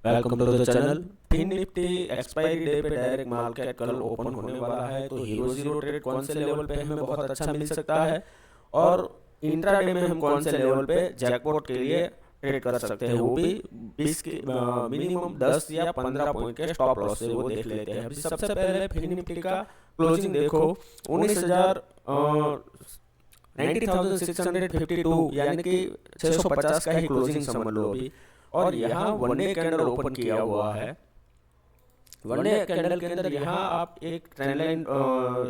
Welcome to the channel. Fin nifty expiry day पे direct market कल open होने वाला है, तो हीरो जीरो ट्रेड कौन से लेवल पे हमें बहुत अच्छा मिल सकता है और इंट्राडे में हम कौन से लेवल पे जैकपॉट के लिए ट्रेड कर सकते हैं, वो भी 20 के मिनिमम 10 या 15 पॉइंट के स्टॉप लॉस से वो देख लेते हैं। अभी सबसे पहले फिन निफ्टी का क्लोजिंग देखो 90,652 यानी कि 650 का ही क्लोजिंग समझ लो अभी। और यहाँ वन डे कैंडल ओपन किया हुआ है। वन डे कैंडल के अंदर यहाँ आप एक ट्रेंड लाइन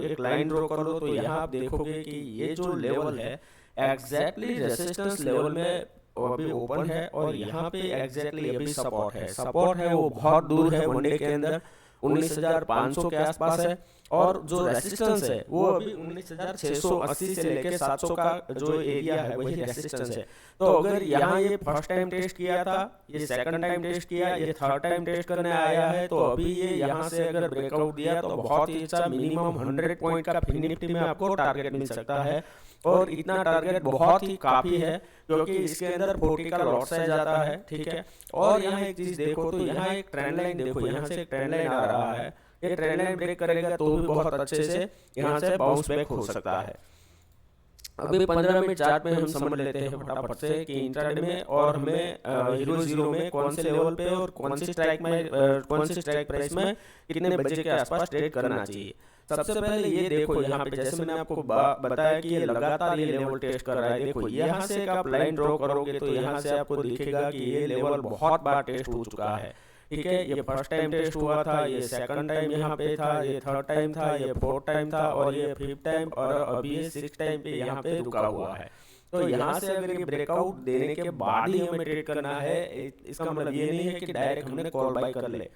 एक लाइन ड्रॉ कर लो, तो यहाँ आप देखोगे कि ये जो लेवल है एग्जैक्टली रेजिस्टेंस लेवल में अभी ओपन है और यहाँ पे एग्जैक्टली अभी सपोर्ट है। सपोर्ट है वो बहुत दूर है, वन डे के अंदर 19,500 के आसपास है और जो रेजिस्टेंस है वो अभी 19,680 से लेके 700 का जो एरिया है वही रेजिस्टेंस है। तो अगर यहाँ ये फर्स्ट टाइम टेस्ट किया था, ये सेकंड टाइम टेस्ट किया, ये थर्ड टाइम टेस्ट करने आया है, तो अभी ये यहाँ से अगर ब्रेकआउट दिया तो बहुत ही अच्छा मिनिमम 100 पॉइंट का फिन निफ्टी में आपको टारगेट मिल सकता है। और इतना टारगेट बहुत ही काफी है क्योंकि इसके अंदर 40 का लॉट साइज आता है, ठीक है। और यहाँ एक चीज देखो, तो यहाँ एक ट्रेंड लाइन देखो, यहाँ से एक ट्रेंड लाइन आ रहा है, ये ट्रेंड लाइन ब्रेक करेगा तो भी बहुत अच्छे से यहाँ से बाउंस बैक हो सकता है। अभी 15 मिनट चार्ट में हम समझ लेते हैं फटाफट से कि इंट्राडे में और हमें हीरो जीरो में कौन से लेवल पे और कौन सी स्ट्राइक में कौन सी स्ट्राइक प्राइस में कितने बजे के आसपास ट्रेड करना चाहिए। सबसे पहले ये देखो, यहाँ पे जैसे मैंने आपको बताया कि ये लगातार ये लेवल टेस्ट कर रहा है। देखो यहाँ से आप लाइन ड्रॉ करोगे तो यहाँ से आपको दिखेगा कि ये लेवल बहुत बार टेस्ट हो चुका है, ठीक है। ये फर्स्ट टाइम टेस्ट हुआ था, ये सेकंड टाइम यहाँ पे था, ये थर्ड टाइम था, ये फोर्थ टाइम था और ये फिफ्थ टाइम और अभी ये सिक्स टाइम पे यहाँ पे रुका हुआ है। तो यहाँ से अगर ये ब्रेकआउट देने के बाद ही हमें ट्रेड करना है, इसका मतलब ये नहीं है कि डायरेक्ट हमने कॉल बाय कर ले।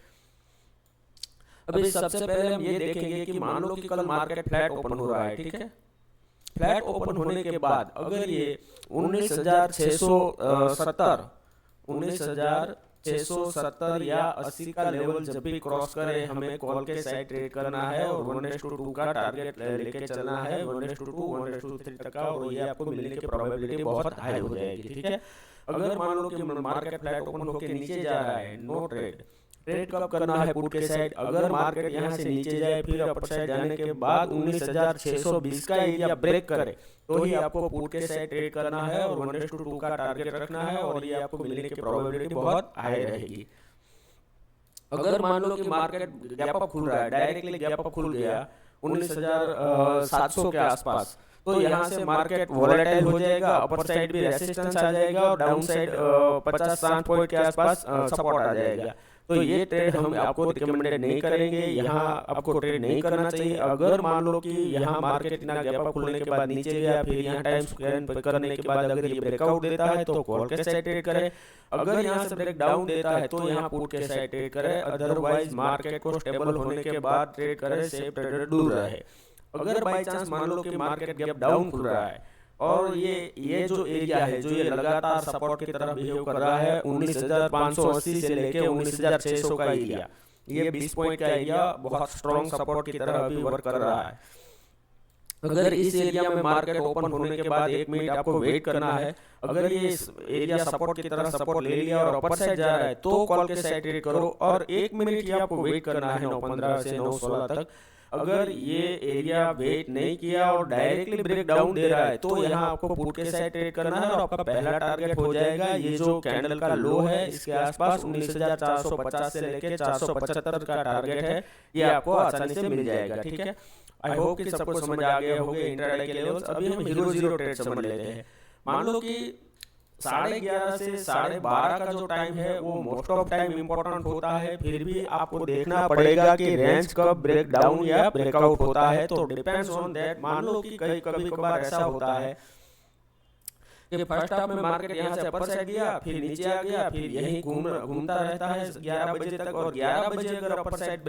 अभी सबसे पहले हम ये देखेंगे कि मान लो कि कल मार्केट फ्लैट ओपन हो रहा है, ठीक है। फ्लैट ओपन होने के बाद अगर ये 19,670 या 80 का लेवल जब भी क्रॉस करे, हमें कॉल के साइड ट्रेड करना है और 1:2 का टारगेट लेके चलना है, 1:2 1:3 तक का, और ये आपको मिलने की प्रोबेबिलिटी बहुत हाई हो जाएगी, ठीक है। अगर मान लो कि मार्केट फ्लैट ओपन होकर नीचे जा रहा है, नो ट्रेड। ट्रेड कब करना है पुट के साइड, अगर मार्केट यहाँ से नीचे जाए फिर अपर साइड जाने के बाद 19,620 का एरिया ब्रेक करे तो ही आपको पुट के साइड ट्रेड करना है और 1:2 का टारगेट रखना है और ये आपको मिलने की प्रोबेबिलिटी बहुत हाई रहेगी। अगर मान लो कि मार्केट गैप अप खुल रहा है, डायरेक्टली गैप अप खुल गया 19,700 के आसपास, तो यहाँ से मार्केट वोलेटाइल हो जाएगा, अपर साइड भी रेजिस्टेंस आ जाएगा और डाउन साइड 50-60 पॉइंट के आसपास सपोर्ट आ जाएगा। तो ये ट्रेड हम आपको रिकमेंडेड नहीं करेंगे, यहाँ आपको ट्रेड नहीं करना चाहिए। अगर मान लो कि यहाँ मार्केट इतना गैप अप खुलने के बाद नीचे गया, फिर यहाँ टाइम स्क्वायर करने के बाद अगर ये ब्रेकआउट देता है तो कॉल के साइड ट्रेड करे, अगर यहाँ से ब्रेक डाउन देता है तो यहाँ पुट के साइड ट्रेड करे, अदरवाइज मार्केट को स्टेबल होने के बाद ट्रेड करे, सेफ ट्रेडर दूर रहे। अगर बाई चांस मान लो कि मार्केट गैप डाउन खुल रहा है और ये जो एरिया है जो ये लगातार सपोर्ट की तरह बिहेव कर रहा है, 19,580 से लेके 19,600 का एरिया, ये 20 पॉइंट का एरिया बहुत स्ट्रॉन्ग सपोर्ट की तरह अभी वर्क कर रहा है। अगर इस एरिया में मार्केट ओपन होने के बाद 1 मिनट आपको वेट करना है, अगर ये एरिया सपोर्ट की तरह सपोर्ट ले लिया और अपर साइड जा रहा है तो कॉल के साइड ट्रेड करो और 1 मिनट ही आपको वेट करना है 9:15 से 9:16 तक। अगर ये एरिया वेट नहीं किया और डायरेक्टली ब्रेक डाउन दे रहा है तो यहाँ आपको पुट के साइड ट्रेड करना है और आपका पहला टारगेट हो जाएगा ये जो कैंडल का लो है इसके आसपास 19,450 से लेके 475 का टारगेट है, ये आपको आसानी से मिल जाएगा, ठीक है। आई होप कि सबको समझ आ गया होगा इंट्राडे के लेवल्स। अभी हम हीरो जीरो ट्रेड समझ लेते हैं। मान लो कि 11:30 से 12:30 का जो टाइम है वो मोस्ट ऑफ टाइम इंपॉर्टेंट होता है, फिर भी आपको देखना पड़ेगा कि रेंज कब ब्रेक डाउन या ब्रेकआउट होता है, तो डिपेंड्स ऑन दैट। मान लो कि कभी कभार ऐसा होता है कि फर्स्ट हाफ में मार्केट यहाँ से अपर साइड गया, फिर नीचे आ गया, फिर यही घूमता रहता है 11 बजे तक, और 11 बजे अगर अपर साइड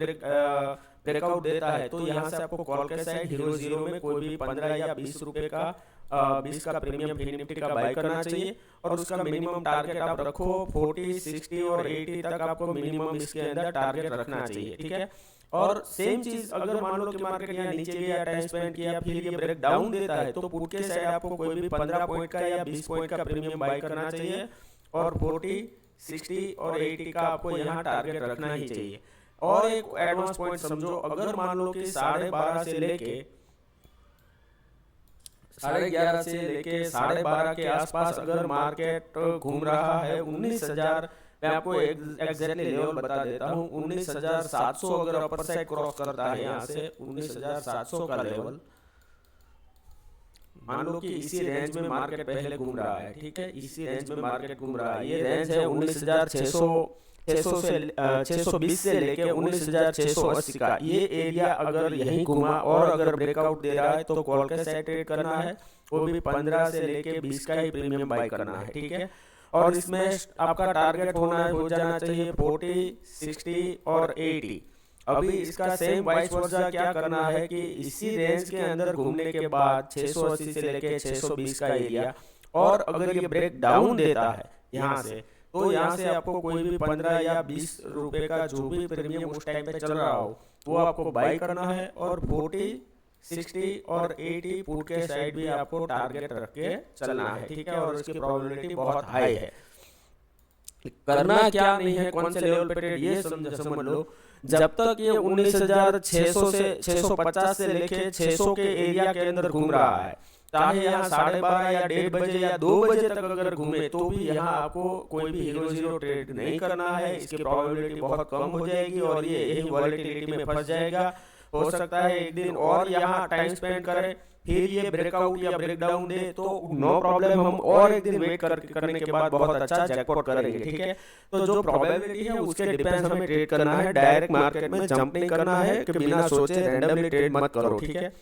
ब्रेकआउट देता है तो यहाँ से आपको कॉल के साइड हीरो जीरो में कोई भी 15 या 20 रुपए का 20 का प्रीमियम फिन निफ्टी का बाय करना चाहिए और उसका मिनिमम टारगेट आप रखो 40, 60 और 80 तक आपको मिनिमम इसके अंदर टारगेट रखना चाहिए, ठीक है। और सेम चीज अगर मान लो कि मार्केट यहाँ नीचे गया, टाइम स्पेंड किया, फिर ये ब्रेक डाउन देता है तो पुट के साइड आपको कोई भी 15 पॉइंट का या 20 पॉइंट का प्रीमियम बाय करना चाहिए और 40, 60 और 80 का आपको यहाँ टारगेट रखना ही चाहिए। और एक एडवांस पॉइंट समझो, अगर मान लो कि 12:30 से लेके 11:30 से लेके 12:30 के आसपास अगर मार्केट घूम रहा है 19,000, मैं आपको एग्जैक्टली लेवल बता देता हूँ, 19,700 अगर अपर साइड क्रॉस करता है यहाँ से 19,700 का लेवल, मान लो कि इसी रेंज में मार्केट पहले घूम रहा है, ठीक है, इसी रेंज में मार्केट घूम रहा है, ये रेंज है 620 से लेके 19,680 का, ये एरिया अगर यहीं घुमा और अगर ब्रेकआउट दे रहा है तो कॉल के साइड ट्रेड करना है, वो भी 15 से लेके 20 का ही प्रीमियम बाय करना है, ठीक है। और इसमें आपका टारगेट हो जाना चाहिए 40, 60 और 80। अभी इसका सेम वाइस वर्सा क्या करना है कि इसी रेंज के अंदर घूमने के बाद 680 से लेके 620 का एरिया, और अगर ये ब्रेक डाउन देता है यहाँ से, तो यहाँ से आपको कोई भी 15 या 20 रुपए का जो भी प्रीमियम उस टाइम पे चल रहा हो वो आपको बाय करना है, और 40, 60 और 80 पुट के साइड भी आपको टारगेट रख के चलना है, ठीक है। और इसकी प्रोबेबिलिटी बहुत हाई है। करना क्या नहीं है, कौन से लेवल पे ट्रेड, ये समझ लो, जब तक ये 19,600 से 650 से लेके 600 के एरिया के अंदर घूम रहा है, चाहे यहाँ 12:30 या 1:30 बजे या 2 बजे तक अगर घूमे तो भी यहाँ आपको कोई भी हीरो ट्रेड नहीं करना है। इसकी प्रोबेबिलिटी बहुत कम हो जाएगी और ये यही वॉलेटिलिटी में फंस जाएगा। हो सकता है एक दिन और यहाँ टाइम स्पेंड करे, फिर ये ब्रेकआउट या ब्रेकडाउन दे तो नो प्रॉब्लम, हम और एक दिन वेट करने के बाद बहुत अच्छा जैकपॉट करेंगे, ठीक है। तो जो प्रोबेबिलिटी है उसके डिपेंड्स हमें ट्रेड करना है, डायरेक्ट मार्केट में जंप नहीं करना है कि बिना सोचे रैंडमली ट्रेड मत करो, ठीक है।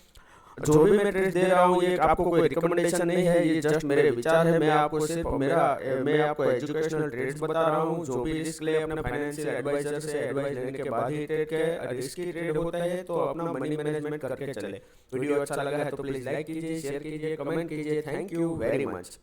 जो भी मैं ट्रेड दे रहा हूँ ये आपको कोई रिकमेंडेशन नहीं है, ये जस्ट मेरे विचार है। मैं आपको सिर्फ मैं आपको एजुकेशनल ट्रेड्स बता रहा हूँ। जो भी रिस्क ले अपने फाइनेंशियल एडवाइजर से एडवाइस लेने के बाद ही ट्रेड के, रिस्की ट्रेड होता है तो अपना मनी मैनेजमेंट करके चले। वीडियो अच्छा लगा है तो प्लीज लाइक कीजिए, शेयर कीजिए, कमेंट कीजिए। Thank you very much.